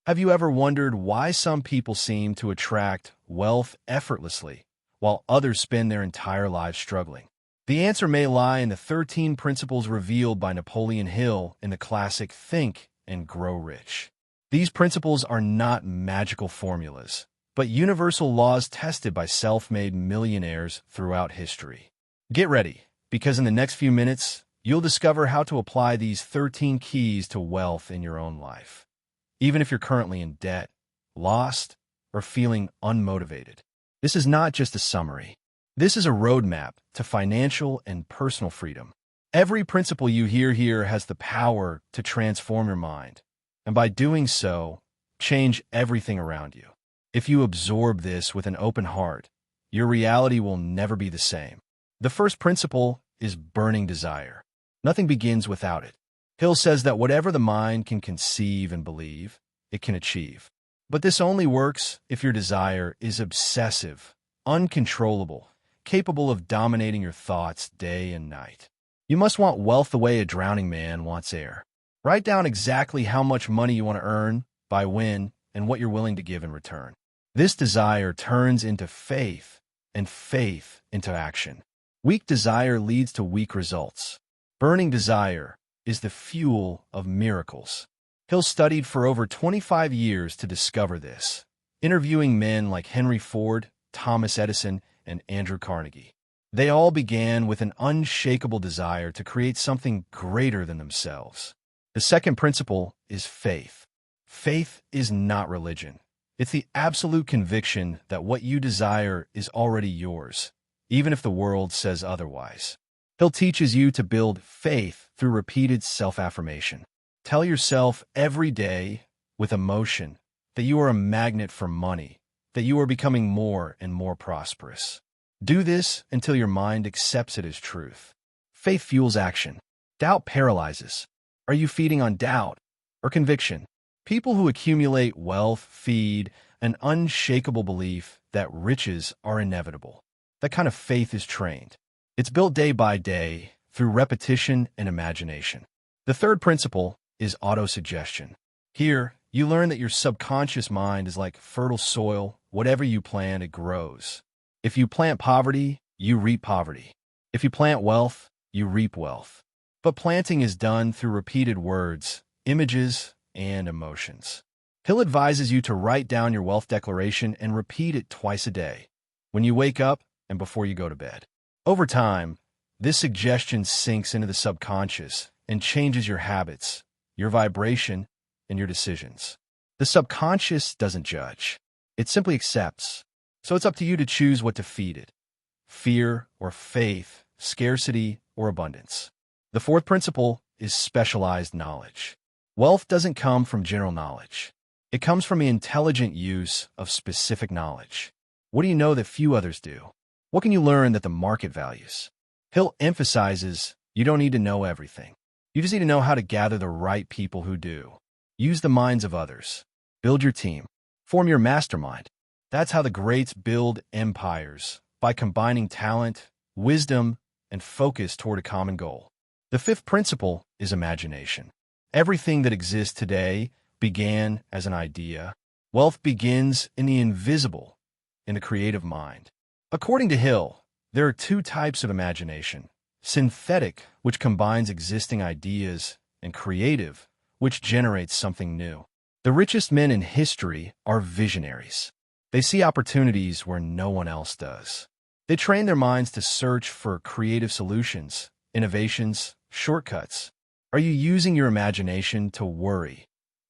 Have you ever wondered why some people seem to attract wealth effortlessly, while others spend their entire lives struggling? The answer may lie in the 13 principles revealed by Napoleon Hill in the classic Think and Grow Rich. These principles are not magical formulas, but universal laws tested by self-made millionaires throughout history. Get ready, because in the next few minutes, you'll discover how to apply these 13 keys to wealth in your own life, even if you're currently in debt, lost, or feeling unmotivated. This is not just a summary. This is a roadmap to financial and personal freedom. Every principle you hear here has the power to transform your mind, and by doing so, change everything around you. If you absorb this with an open heart, your reality will never be the same. The first principle is burning desire. Nothing begins without it. Hill says that whatever the mind can conceive and believe, it can achieve. But this only works if your desire is obsessive, uncontrollable, capable of dominating your thoughts day and night. You must want wealth the way a drowning man wants air. Write down exactly how much money you want to earn, by when, and what you're willing to give in return. This desire turns into faith, and faith into action. Weak desire leads to weak results. Burning desire is the fuel of miracles. Hill studied for over 25 years to discover this, interviewing men like Henry Ford, Thomas Edison, and Andrew Carnegie. They all began with an unshakable desire to create something greater than themselves. The second principle is faith. Faith is not religion. It's the absolute conviction that what you desire is already yours, even if the world says otherwise. Hill teaches you to build faith through repeated self-affirmation. Tell yourself every day, with emotion, that you are a magnet for money, that you are becoming more and more prosperous. Do this until your mind accepts it as truth. Faith fuels action. Doubt paralyzes. Are you feeding on doubt or conviction? People who accumulate wealth feed an unshakable belief that riches are inevitable. That kind of faith is trained. It's built day by day through repetition and imagination. The third principle is autosuggestion. Here, you learn that your subconscious mind is like fertile soil. Whatever you plant, it grows. If you plant poverty, you reap poverty. If you plant wealth, you reap wealth. But planting is done through repeated words, images, and emotions. Hill advises you to write down your wealth declaration and repeat it twice a day, when you wake up and before you go to bed. Over time, this suggestion sinks into the subconscious and changes your habits, your vibration, and your decisions. The subconscious doesn't judge. It simply accepts. So it's up to you to choose what to feed it: fear or faith, scarcity or abundance. The fourth principle is specialized knowledge. Wealth doesn't come from general knowledge. It comes from the intelligent use of specific knowledge. What do you know that few others do? What can you learn that the market values? Hill emphasizes you don't need to know everything. You just need to know how to gather the right people who do. Use the minds of others. Build your team. Form your mastermind. That's how the greats build empires, by combining talent, wisdom, and focus toward a common goal. The fifth principle is imagination. Everything that exists today began as an idea. Wealth begins in the invisible, in the creative mind. According to Hill, there are two types of imagination: synthetic, which combines existing ideas, and creative, which generates something new. The richest men in history are visionaries. They see opportunities where no one else does. They train their minds to search for creative solutions, innovations, shortcuts. Are you using your imagination to worry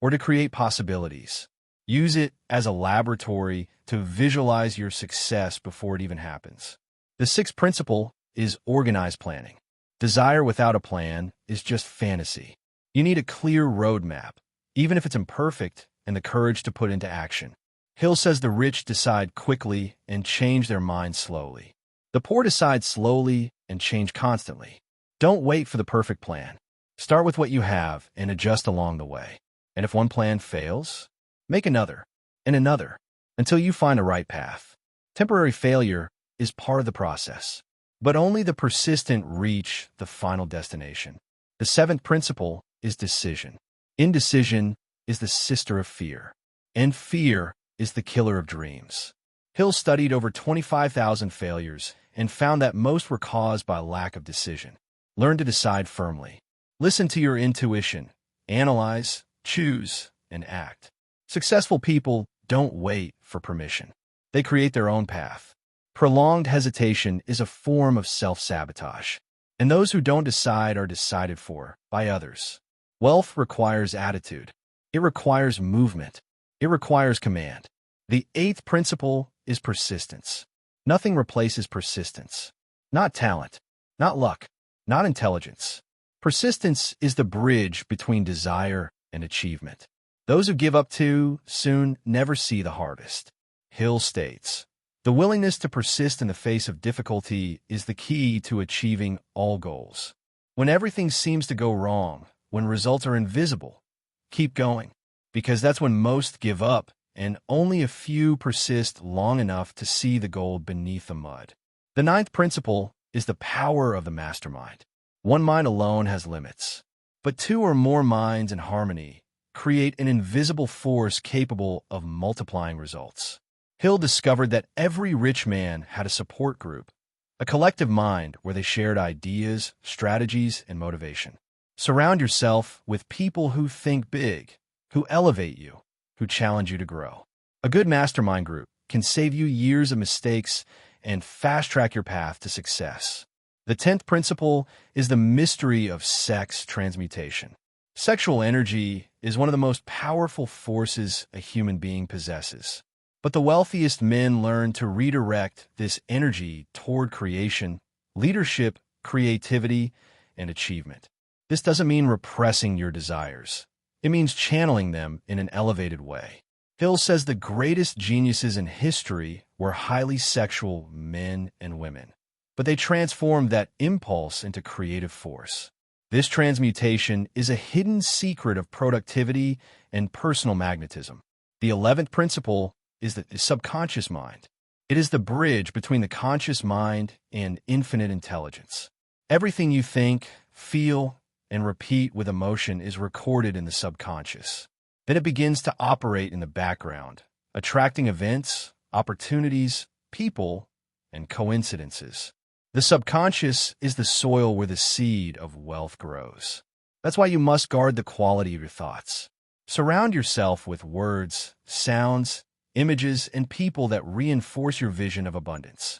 or to create possibilities? Use it as a laboratory to visualize your success before it even happens. The sixth principle is organized planning. Desire without a plan is just fantasy. You need a clear roadmap, even if it's imperfect, and the courage to put into action. Hill says the rich decide quickly and change their minds slowly. The poor decide slowly and change constantly. Don't wait for the perfect plan. Start with what you have and adjust along the way. And if one plan fails, make another and another until you find the right path. Temporary failure is part of the process, but only the persistent reach the final destination. The seventh principle is decision. Indecision is the sister of fear. And fear is the killer of dreams. Hill studied over 25,000 failures and found that most were caused by lack of decision. Learn to decide firmly. Listen to your intuition. Analyze, choose, and act. Successful people don't wait for permission. They create their own path. Prolonged hesitation is a form of self-sabotage, and those who don't decide are decided for by others. Wealth requires attitude. It requires movement. It requires command. The eighth principle is persistence. Nothing replaces persistence. Not talent, not luck, not intelligence. Persistence is the bridge between desire and achievement. Those who give up too soon never see the harvest. Hill states, "The willingness to persist in the face of difficulty is the key to achieving all goals." When everything seems to go wrong, when results are invisible, keep going, because that's when most give up and only a few persist long enough to see the gold beneath the mud. The ninth principle is the power of the mastermind. One mind alone has limits, but two or more minds in harmony create an invisible force capable of multiplying results. Hill discovered that every rich man had a support group, a collective mind where they shared ideas, strategies, and motivation. Surround yourself with people who think big, who elevate you, who challenge you to grow. A good mastermind group can save you years of mistakes and fast-track your path to success. The 10th principle is the mystery of sex transmutation. Sexual energy is one of the most powerful forces a human being possesses. But the wealthiest men learn to redirect this energy toward creation, leadership, creativity, and achievement. This doesn't mean repressing your desires. It means channeling them in an elevated way. Hill says the greatest geniuses in history were highly sexual men and women, but they transformed that impulse into creative force. This transmutation is a hidden secret of productivity and personal magnetism. The 11th principle is the subconscious mind. It is the bridge between the conscious mind and infinite intelligence. Everything you think, feel, and repeat with emotion is recorded in the subconscious. Then it begins to operate in the background, attracting events, opportunities, people, and coincidences. The subconscious is the soil where the seed of wealth grows. That's why you must guard the quality of your thoughts. Surround yourself with words, sounds, images, and people that reinforce your vision of abundance.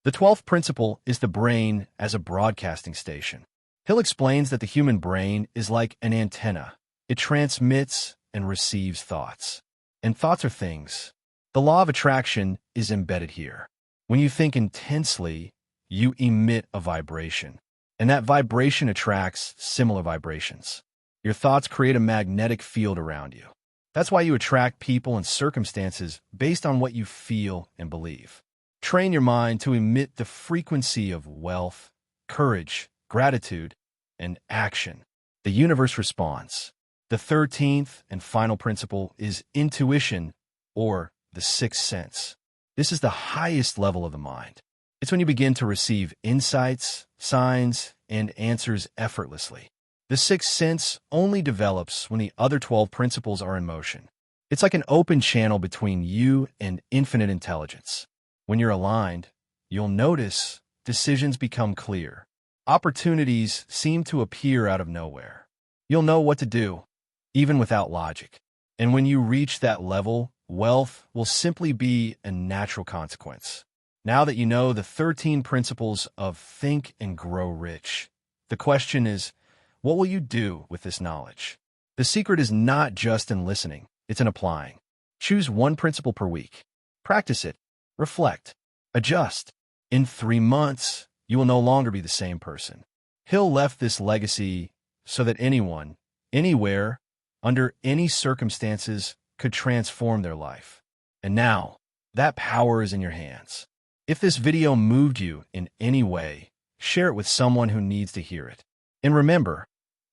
The 12th principle is the brain as a broadcasting station. Hill explains that the human brain is like an antenna. It transmits and receives thoughts. And thoughts are things. The law of attraction is embedded here. When you think intensely, you emit a vibration, and that vibration attracts similar vibrations. Your thoughts create a magnetic field around you. That's why you attract people and circumstances based on what you feel and believe. Train your mind to emit the frequency of wealth, courage, gratitude, and action. The universe responds. The 13th and final principle is intuition, or the sixth sense. This is the highest level of the mind. It's when you begin to receive insights, signs, and answers effortlessly. The sixth sense only develops when the other 12 principles are in motion. It's like an open channel between you and infinite intelligence. When you're aligned, you'll notice decisions become clear. Opportunities seem to appear out of nowhere. You'll know what to do, even without logic. And when you reach that level, wealth will simply be a natural consequence. Now that you know the 13 principles of Think and Grow Rich, the question is, what will you do with this knowledge? The secret is not just in listening, it's in applying. Choose one principle per week. Practice it. Reflect. Adjust. In 3 months, you will no longer be the same person. Hill left this legacy so that anyone, anywhere, under any circumstances, could transform their life. And now, that power is in your hands. If this video moved you in any way, share it with someone who needs to hear it. And remember,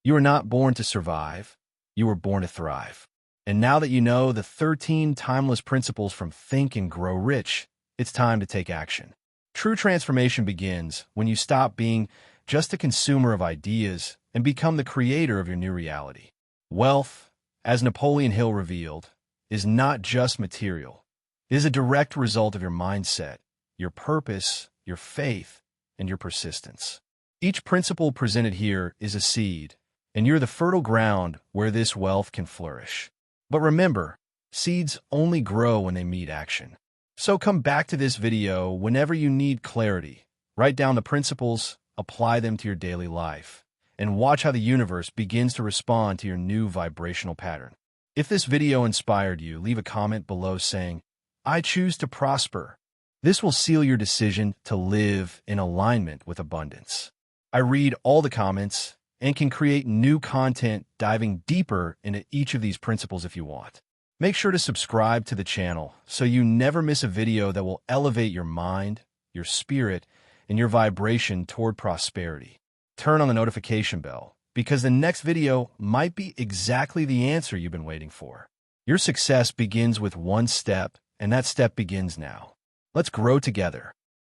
you were not born to survive, you were born to thrive. And now that you know the 13 timeless principles from Think and Grow Rich, it's time to take action. True transformation begins when you stop being just a consumer of ideas and become the creator of your new reality. Wealth, as Napoleon Hill revealed, is not just material. It is a direct result of your mindset, your purpose, your faith, and your persistence. Each principle presented here is a seed, and you're the fertile ground where this wealth can flourish. But remember, seeds only grow when they meet action. So come back to this video whenever you need clarity. Write down the principles, apply them to your daily life, and watch how the universe begins to respond to your new vibrational pattern. If this video inspired you, leave a comment below saying, "I choose to prosper." This will seal your decision to live in alignment with abundance. I read all the comments and can create new content diving deeper into each of these principles if you want. Make sure to subscribe to the channel so you never miss a video that will elevate your mind, your spirit, and your vibration toward prosperity. Turn on the notification bell because the next video might be exactly the answer you've been waiting for. Your success begins with one step, and that step begins now. Let's grow together.